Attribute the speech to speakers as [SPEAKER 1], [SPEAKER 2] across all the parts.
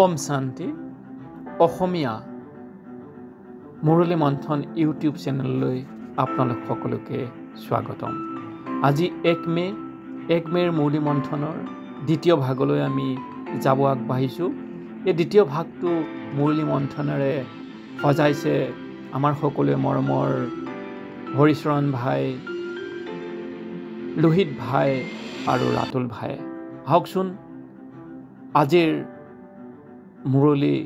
[SPEAKER 1] ওম শান্তি অসমীয়া মুৰলী মন্থন ইউটিউব চেনেললৈ আপোনালোক সকলোকে স্বাগতম। আজি 1 মে'ৰ মুৰলী মন্থনৰ দ্বিতীয় ভাগলৈ আমি যাব আগবাঢ়িছোঁ। এই দ্বিতীয় ভাগটো মুৰলী মন্থনেৰে সজাইছে আমাৰ সকলোৱে মৰমৰ হৰিচৰণ ভাই, লোহিত ভাই আৰু ৰাতুল ভাই। আহকচোন আজিৰ মুৰলী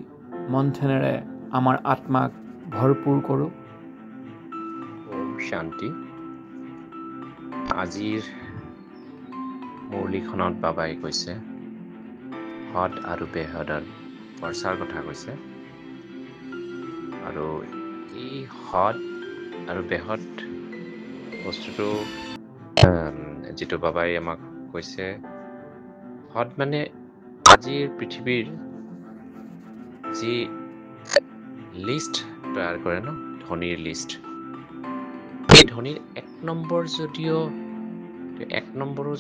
[SPEAKER 1] মন্থনেৰে আমাৰ আত্মাক ভৰপূৰ কৰোঁ।
[SPEAKER 2] ওম শান্তি। আজিৰ মুৰলীখনত বাবাই কৈছে হদ আৰু বেহদৰ প্ৰচাৰ কথা কৈছে, আৰু এই হদ আৰু বেহদ বস্তুটো যিটো বাবাই আমাক কৈছে, হদ মানে আজিৰ পৃথিৱীৰ যি লিষ্ট তৈয়াৰ কৰে ন, ধনীৰ লিষ্ট, এই ধনীৰ 1 নম্বৰো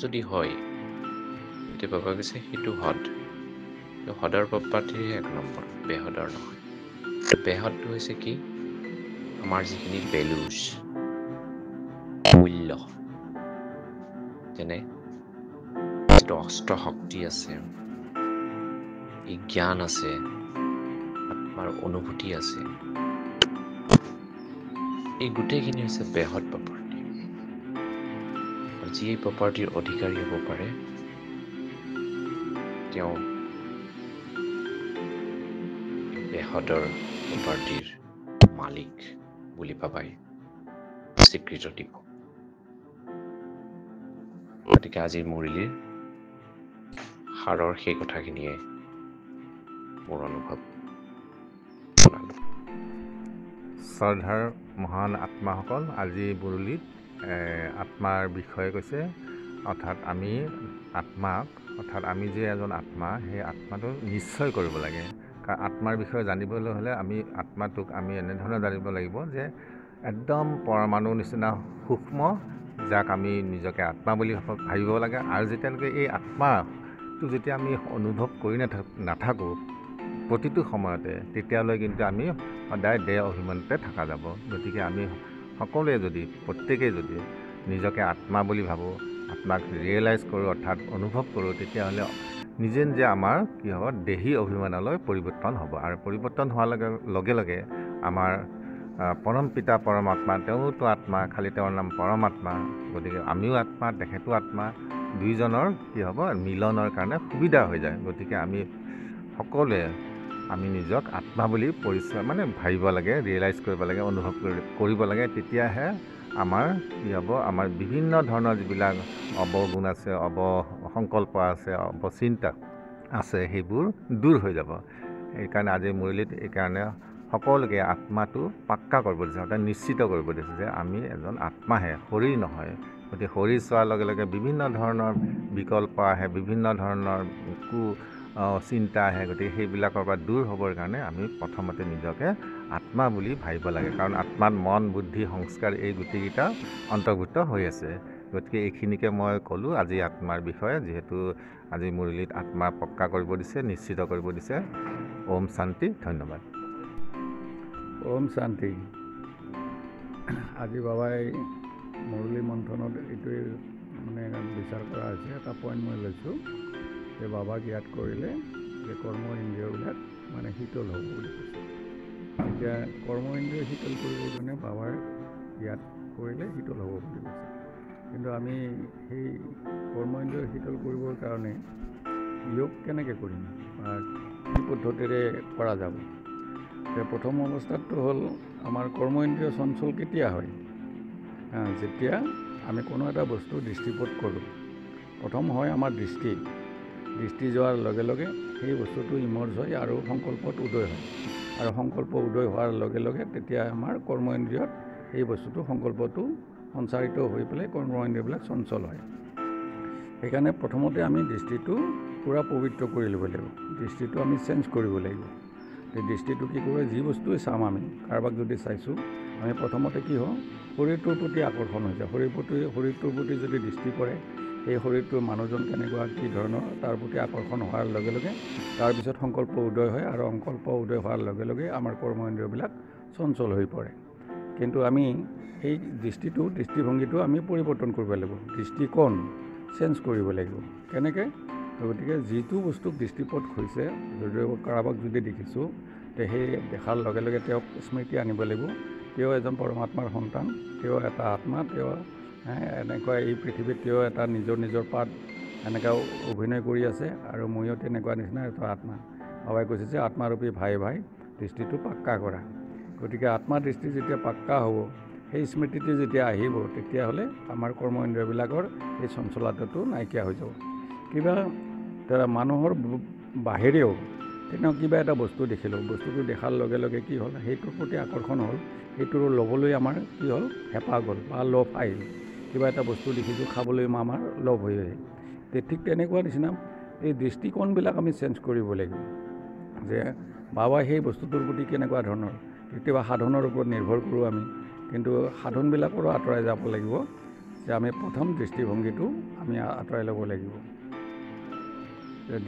[SPEAKER 2] যদি হয়, তেতিয়া বাবা কৈছে সেইটো হদ। হদৰ প্ৰপাৰ্টিহে 1 নম্বৰ, বেহদৰ নহয়। বেহদটো হৈছে কি? আমাৰ যিখিনি ভেলুজ, মূল্য, যেনে যিটো অস্ত্ৰ শক্তি আছে, এই জ্ঞান আছে, আত্মাৰ অনুভূতি আছে, এই গোটেইখিনি হৈছে বেহদ প্ৰপাৰ্টি। আৰু যি এই প্ৰপাৰ্টিৰ অধিকাৰী হ'ব পাৰে, তেওঁ বেহদৰ প্ৰপাৰ্টিৰ মালিক বুলি বাবাই স্বীকৃতি দিব। গতিকে আজিৰ মুৰলীৰ সাৰৰ সেই কথাখিনিয়ে মোৰ অনুভৱ।
[SPEAKER 3] শ্ৰদ্ধাৰ মহান আত্মাসকল, আজি মুৰলীত আত্মাৰ বিষয়ে কৈছে, অৰ্থাৎ আমি যে এজন আত্মা, সেই আত্মাটো নিশ্চয় কৰিব লাগে। কাৰণ আত্মাৰ বিষয়ে জানিবলৈ হ'লে আমি আত্মাটোক এনেধৰণে জানিব লাগিব যে একদম পৰমাণুৰ নিচিনা সূক্ষ্ম, যাক আমি নিজকে আত্মা বুলি ভাবিব লাগে। আৰু যেতিয়ালৈকে এই আত্মাটো যেতিয়া আমি অনুভৱ কৰি নাথাকোঁ প্ৰতিটো সময়তে, তেতিয়ালৈ কিন্তু আমি সদায় দেহ অভিমানতে থকা যাব। গতিকে আমি সকলোৱে প্ৰত্যেকেই যদি নিজকে আত্মা বুলি ভাবোঁ, আত্মাক ৰিয়েলাইজ কৰোঁ, অৰ্থাৎ অনুভৱ কৰোঁ, তেতিয়াহ'লে নিজে নিজে আমাৰ কি হ'ব, দেহী অভিমানলৈ পৰিৱৰ্তন হ'ব। আৰু পৰিৱৰ্তন হোৱাৰ লগে লগে আমাৰ পৰম পিতা পৰমাত্মা, তেওঁতো আত্মা, খালি তেওঁৰ নাম পৰমাত্মা। গতিকে আমিও আত্মা, তেখেতো আত্মা, দুইজনৰ কি হ'ব, মিলনৰ কাৰণে সুবিধা হৈ যায়। গতিকে আমি সকলোৱে নিজক আত্মা বুলি ভাবিব লাগে, ৰিয়েলাইজ কৰিব লাগে, অনুভৱ কৰিব লাগে। তেতিয়াহে আমাৰ কি হ'ব, আমাৰ বিভিন্ন ধৰণৰ যিবিলাক অৱগুণ আছে, অসংকল্প আছে, অৱচিন্তা আছে, সেইবোৰ দূৰ হৈ যাব। সেইকাৰণে আজি মুৰলীত সকলোকে আত্মাটো পাক্কা কৰিব দিছে, অৰ্থাৎ নিশ্চিত কৰিব দিছে যে আমি এজন আত্মাহে, শৰীৰ নহয়। গতিকে শৰীৰ চোৱাৰ লগে লগে বিভিন্ন ধৰণৰ বিকল্প আহে, বিভিন্ন ধৰণৰ চিন্তা আহে। গতিকে সেইবিলাকৰ পৰা দূৰ হ'বৰ কাৰণে আমি প্ৰথমতে নিজকে আত্মা বুলি ভাবিব লাগে। কাৰণ আত্মাত মন, বুদ্ধি, সংস্কাৰ এই গোটেইকেইটা অন্তৰ্ভুক্ত হৈ আছে। গতিকে এইখিনিকে মই ক'লোঁ আজি আত্মাৰ বিষয়ে, যিহেতু আজি মুৰলীত আত্মা পক্কা কৰিব দিছে, নিশ্চিত কৰিব দিছে। ওম শান্তি, ধন্যবাদ।
[SPEAKER 4] ওম শান্তি। আজি বাবাই মুৰলী মন্থনত এইটোৱে বিচাৰ কৰা হৈছে, এটা পইণ্ট মই লৈছোঁ যে বাবাক ইয়াত কৰিলে যে কৰ্ম ইন্দ্ৰিয়বিলাক শীতল হ'ব বুলি কৈছে। এতিয়া কৰ্ম ইন্দ্ৰিয় শীতল কৰিবৰ কাৰণে বাবাৰ ইয়াত কৰিলে শীতল হ'ব বুলি কৈছে। কিন্তু আমি সেই কৰ্ম ইন্দ্ৰিয় শীতল কৰিবৰ কাৰণে যোগ কেনেকৈ কৰিম বা কি পদ্ধতিৰে কৰা যাব? প্ৰথম অৱস্থাটো হ'ল আমাৰ কৰ্ম ইন্দ্ৰিয় চঞ্চল কেতিয়া হয়? যেতিয়া আমি কোনো এটা বস্তু দৃষ্টিপাত কৰোঁ। প্ৰথম হয় আমাৰ দৃষ্টি যোৱাৰ লগে লগে সেই বস্তুটো ইমৰ্জ হয় আৰু সংকল্পত উদয় হয়। আৰু সংকল্প উদয় হোৱাৰ লগে লগে তেতিয়া আমাৰ কৰ্ম ইন্দ্ৰিয়ত সেই বস্তুটো, সংকল্পটো সঞ্চাৰিত হৈ পেলাই কৰ্ম ইন্দ্ৰিয়বিলাক চঞ্চল হয়। সেইকাৰণে প্ৰথমতে আমি দৃষ্টিটো পূৰা পবিত্ৰ কৰি ল'ব লাগিব। দৃষ্টিটো আমি চেঞ্জ কৰিব লাগিব। সেই দৃষ্টিটো কি কৰোঁ, যি বস্তুৱে চাম, আমি কাৰোবাক যদি চাইছোঁ, আমি প্ৰথমতে কি হওঁ, শৰীৰটোৰ প্ৰতি আকৰ্ষণ হৈ যায়। শৰীৰটোৰ প্ৰতি যদি দৃষ্টি পৰে, সেই শৰীৰটোৰ মানুহজন কেনেকুৱা কি ধৰণৰ তাৰ প্ৰতি আকৰ্ষণ হোৱাৰ লগে লগে তাৰপিছত সংকল্প উদয় হয়, আৰু সংকল্প উদয় হোৱাৰ লগে লগে আমাৰ কৰ্মেন্দ্ৰিয়বিলাক চঞ্চল হৈ পৰে। কিন্তু আমি এই দৃষ্টিভংগীটো আমি পৰিৱৰ্তন কৰিব লাগিব, দৃষ্টিকোণ চেঞ্জ কৰিব লাগিব। কেনেকৈ? গতিকে যিটো বস্তুক দৃষ্টিপথ হৈছে, যদিও কাৰোবাক যদি দেখিছোঁ, তে সেই দেখাৰ লগে লগে তেওঁক স্মৃতি আনিব লাগিব, তেওঁ এজন পৰমাত্মাৰ সন্তান, তেওঁ এটা আত্মা, তেওঁ এনেকুৱা এই পৃথিৱীত তেওঁ এটা নিজৰ পাঠ এনেকুৱা অভিনয় কৰি আছে, আৰু ময়ো তেনেকুৱা নিচিনা এটা আত্মা। বাবাই কৈছে যে আত্মাৰূপী ভাই দৃষ্টিটো পাক্কা কৰা। গতিকে আত্মাৰ দৃষ্টি যেতিয়া পাক্কা হ'ব, সেই স্মৃতিটো যেতিয়া আহিব, তেতিয়াহ'লে আমাৰ কৰ্মেন্দ্ৰিয়বিলাকৰ এই চঞ্চলতাটো নাইকিয়া হৈ যাব। কিবা মানুহৰ বাহিৰেও তেনেকুৱা কিবা এটা বস্তু দেখিলোঁ, বস্তুটো দেখাৰ লগে লগে কি হ'ল, সেইটোৰ প্ৰতি আকৰ্ষণ হ'ল, সেইটোৰ ল'বলৈ আমাৰ কি হ'ল, হেঁপাহ গ'ল বা লোভ আহিল। কিবা এটা বস্তু দেখিছোঁ, খাবলৈ আমাৰ লোভ হৈ আহিল। ঠিক তেনেকুৱা নিচিনা এই দৃষ্টিকোণবিলাক আমি চেঞ্জ কৰিব লাগিব, যে বাবাই সেই বস্তুটোৰ প্ৰতি কেনেকুৱা ধৰণৰ। কেতিয়াবা সাধনৰ ওপৰত নিৰ্ভৰ কৰোঁ আমি, কিন্তু সাধনবিলাকৰো আঁতৰাই যাব লাগিব, যে আমি প্ৰথম দৃষ্টিভংগীটো আমি আঁতৰাই ল'ব লাগিব।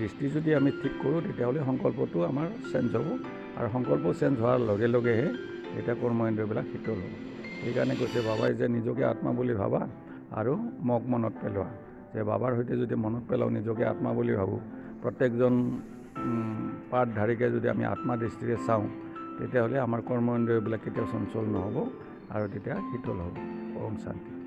[SPEAKER 4] দৃষ্টি যদি আমি ঠিক কৰোঁ, তেতিয়াহ'লে সংকল্পটো আমাৰ চেঞ্জ হ'ব, আৰু সংকল্প চেঞ্জ হোৱাৰ লগে লগেহে এতিয়া কৰ্মেন্দ্ৰিয়বিলাক শীতল হ'ব। সেইকাৰণে কৈছে বাবাই যে নিজকে আত্মা বুলি ভাবা আৰু মোক মনত পেলোৱা, যে বাবাৰ সৈতে যদি মনত পেলাওঁ, নিজকে আত্মা বুলি ভাবোঁ, প্ৰত্যেকজন পাঠধাৰীকে যদি আমি আত্মা দৃষ্টিৰে চাওঁ, তেতিয়াহ'লে আমাৰ কৰ্মেন্দ্ৰিয়বিলাক কেতিয়াও চঞ্চল নহ'ব, আৰু তেতিয়া শীতল হ'ব। ওম শান্তি।